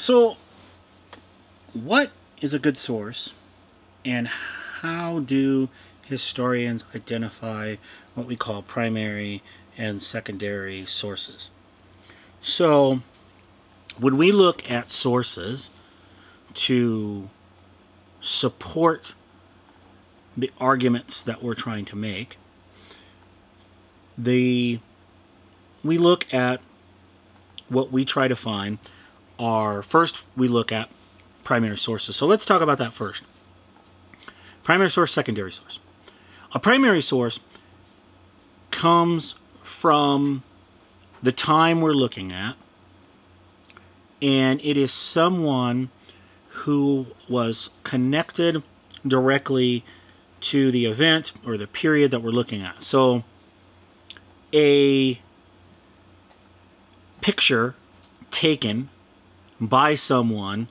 So, what is a good source, and how do historians identify what we call primary and secondary sources? So, when we look at sources to support the arguments that we're trying to make, we look at what we try to find first we look at primary sources. So let's talk about that first. Primary source, secondary source. A primary source comes from the time we're looking at, and it is someone who was connected directly to the event or the period that we're looking at. So a picture taken by someone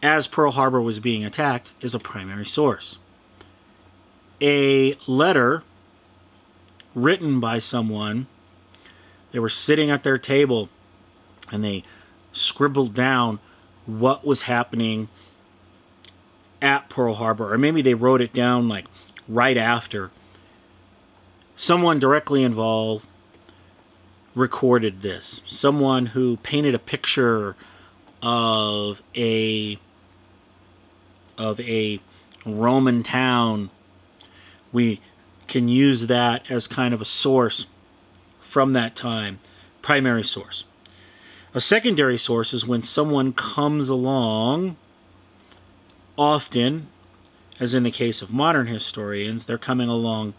as Pearl Harbor was being attacked is a primary source. A letter written by someone, they were sitting at their table and they scribbled down what was happening at Pearl Harbor, or maybe they wrote it down like right after. Someone directly involved recorded this. Someone who painted a picture of a Roman town. We can use that as kind of a source from that time. Primary source. A secondary source is when someone comes along, often, as in the case of modern historians, they're coming along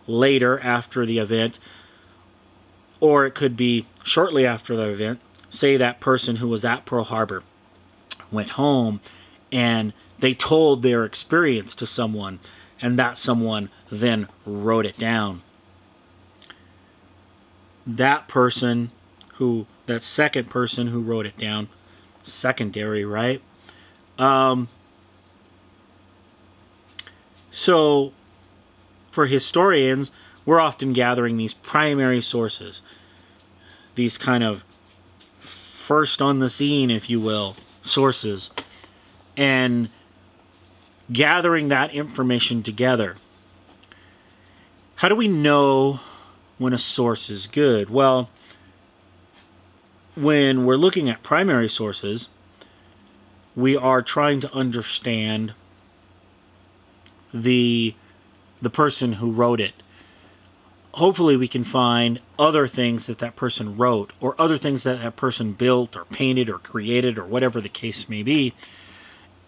later after the event, or it could be shortly after the event. Say that person who was at Pearl Harbor went home and they told their experience to someone, and that someone then wrote it down. That second person who wrote it down, secondary, right? So for historians, we're often gathering these primary sources, these kind of first on the scene, if you will, sources, and gathering that information together. How do we know when a source is good? Well, when we're looking at primary sources, we are trying to understand the person who wrote it. Hopefully we can find other things that person wrote, or other things that person built or painted or created, or whatever the case may be,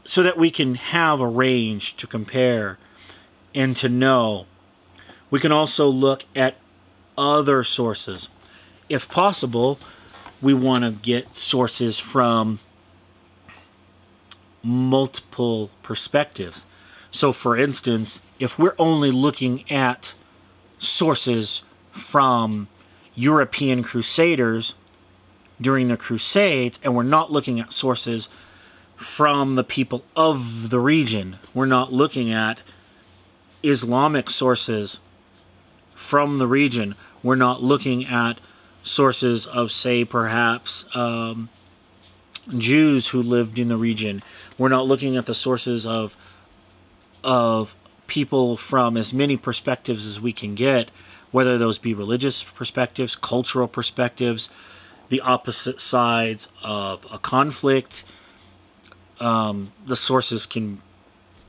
so that we can have a range to compare and to know. We can also look at other sources. If possible, we want to get sources from multiple perspectives. So for instance, if we're only looking at sources from European crusaders during the Crusades, and we're not looking at sources from the people of the region, we're not looking at Islamic sources from the region, we're not looking at sources of, say, perhaps Jews who lived in the region, we're not looking at the sources of people from as many perspectives as we can get, whether those be religious perspectives, cultural perspectives, the opposite sides of a conflict. The sources can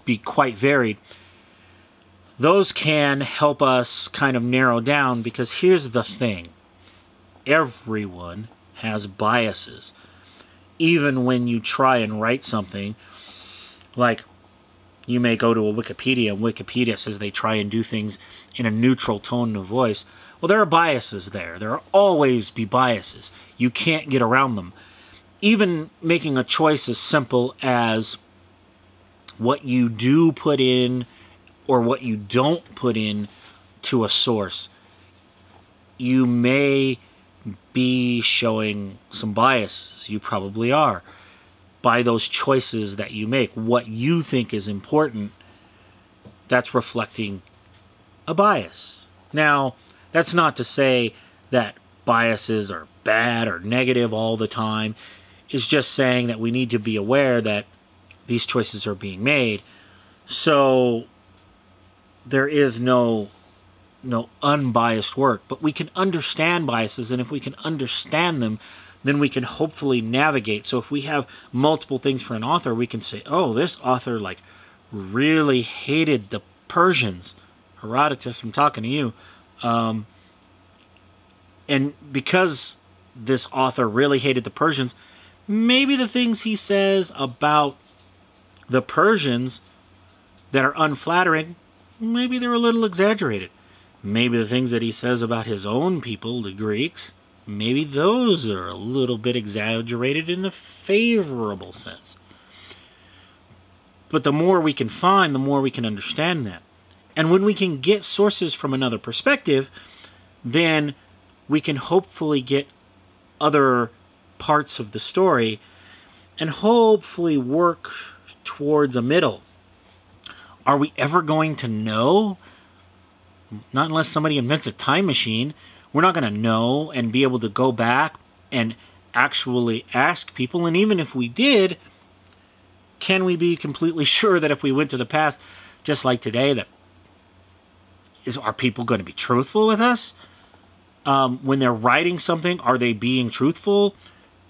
be quite varied. Those can help us kind of narrow down, because here's the thing. Everyone has biases. Even when you try and write something, like you may go to a Wikipedia, and Wikipedia says they try and do things in a neutral tone of voice. Well, there are biases there. There will always be biases. You can't get around them. Even making a choice as simple as what you do put in or what you don't put in to a source, you may be showing some biases. You probably are. By those choices that you make, what you think is important, that's reflecting a bias. Now, that's not to say that biases are bad or negative all the time. It's just saying that we need to be aware that these choices are being made. So there is no unbiased work, but we can understand biases, and if we can understand them, then we can hopefully navigate. So if we have multiple things for an author, we can say, oh, this author like really hated the Persians. Herodotus, I'm talking to you. And because this author really hated the Persians, maybe the things he says about the Persians that are unflattering, maybe they're a little exaggerated. Maybe the things that he says about his own people, the Greeks, maybe those are a little bit exaggerated in the favorable sense. But the more we can find, the more we can understand that. And when we can get sources from another perspective, then we can hopefully get other parts of the story and hopefully work towards a middle. Are we ever going to know? Not unless somebody invents a time machine. We're not going to know and be able to go back and actually ask people. And even if we did, can we be completely sure that if we went to the past, just like today, that are people going to be truthful with us? When they're writing something, are they being truthful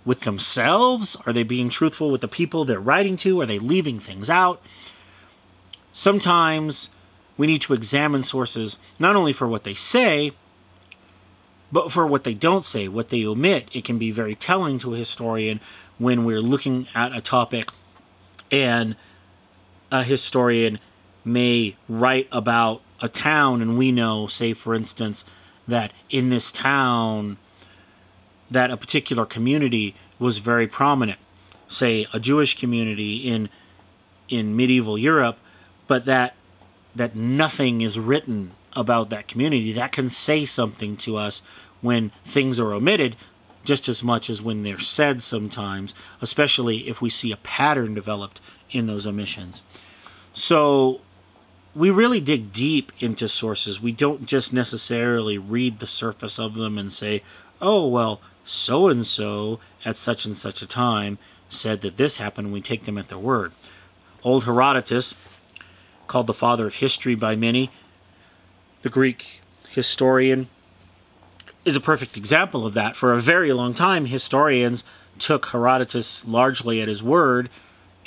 with themselves? Are they being truthful with the people they're writing to? Are they leaving things out? Sometimes we need to examine sources not only for what they say, but for what they don't say, what they omit. It can be very telling to a historian when we're looking at a topic and a historian may write about a town, and we know, say for instance, that in this town that a particular community was very prominent, say a Jewish community in medieval Europe, but that nothing is written about that community. That can say something to us when things are omitted, just as much as when they're said sometimes, especially if we see a pattern developed in those omissions. So we really dig deep into sources. We don't just necessarily read the surface of them and say, oh, well, so-and-so at such and such a time said that this happened, and we take them at their word. Old Herodotus, called the father of history by many, the Greek historian, is a perfect example of that. For a very long time, historians took Herodotus largely at his word,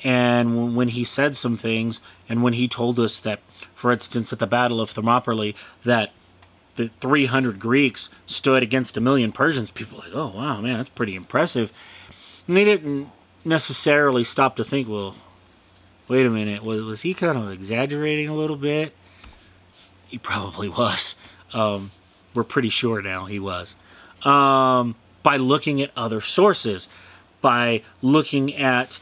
and when he said some things, and when he told us that, for instance, at the Battle of Thermopylae, that the 300 Greeks stood against 1,000,000 Persians, people were like, oh, wow, man, that's pretty impressive. And they didn't necessarily stop to think, well, wait a minute, was he kind of exaggerating a little bit? He probably was. We're pretty sure now he was. By looking at other sources, by looking at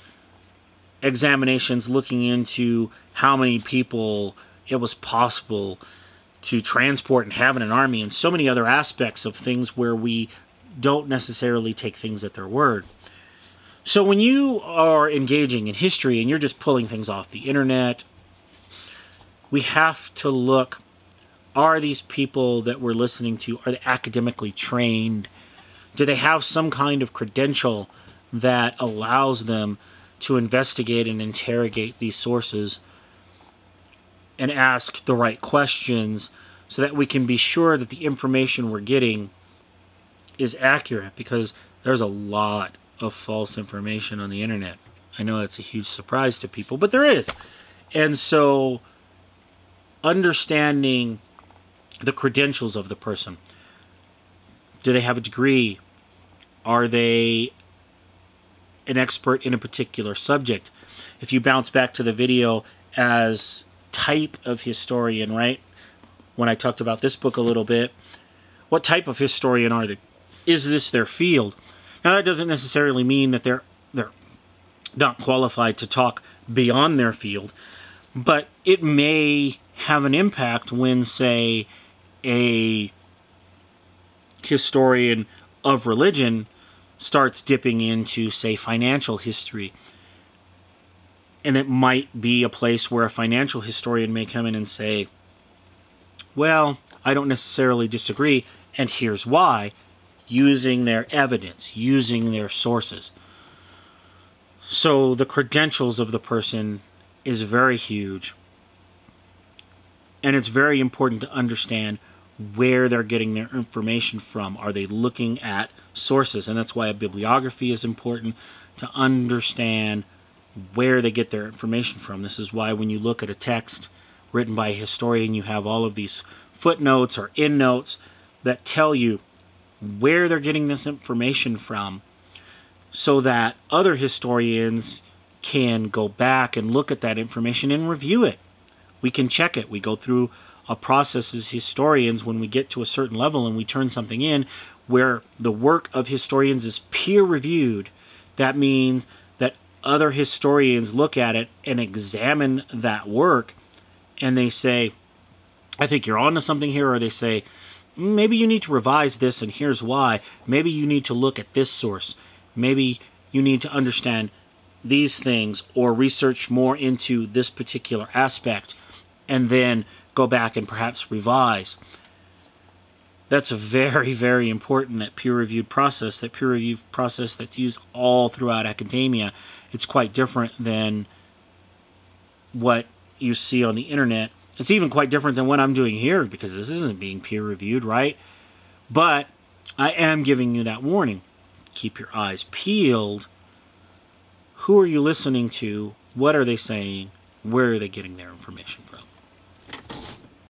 examinations, looking into how many people it was possible to transport and have in an army, and so many other aspects of things where we don't necessarily take things at their word. So when you are engaging in history and you're just pulling things off the internet, we have to look, are these people that we're listening to, are they academically trained? Do they have some kind of credential that allows them to investigate and interrogate these sources and ask the right questions so that we can be sure that the information we're getting is accurate? Because there's a lot of false information on the internet. I know that's a huge surprise to people, but there is. And so understanding the credentials of the person. Do they have a degree? Are they an expert in a particular subject? If you bounce back to the video as type of historian, right? When I talked about this book a little bit, what type of historian are they? Is this their field? Now, that doesn't necessarily mean that they're not qualified to talk beyond their field, but it may have an impact when, say, a historian of religion starts dipping into, say, financial history. And it might be a place where a financial historian may come in and say, well, I don't necessarily disagree, and here's why. using their evidence, using their sources. So the credentials of the person is very huge. And it's very important to understand where they're getting their information from. Are they looking at sources? And that's why a bibliography is important, to understand where they get their information from. This is why when you look at a text written by a historian, you have all of these footnotes or endnotes that tell you where they're getting this information from, so that other historians can go back and look at that information and review it. We can check it. We go through a process as historians when we get to a certain level and we turn something in where the work of historians is peer-reviewed. That means that other historians look at it and examine that work, and they say, I think you're onto something here, or they say, maybe you need to revise this and here's why. Maybe you need to look at this source. Maybe you need to understand these things or research more into this particular aspect and then go back and perhaps revise. That's a very, very important, that peer-reviewed process, that's used all throughout academia. It's quite different than what you see on the internet. It's even quite different than what I'm doing here, because this isn't being peer-reviewed, right? But I am giving you that warning. Keep your eyes peeled. Who are you listening to? What are they saying? Where are they getting their information from?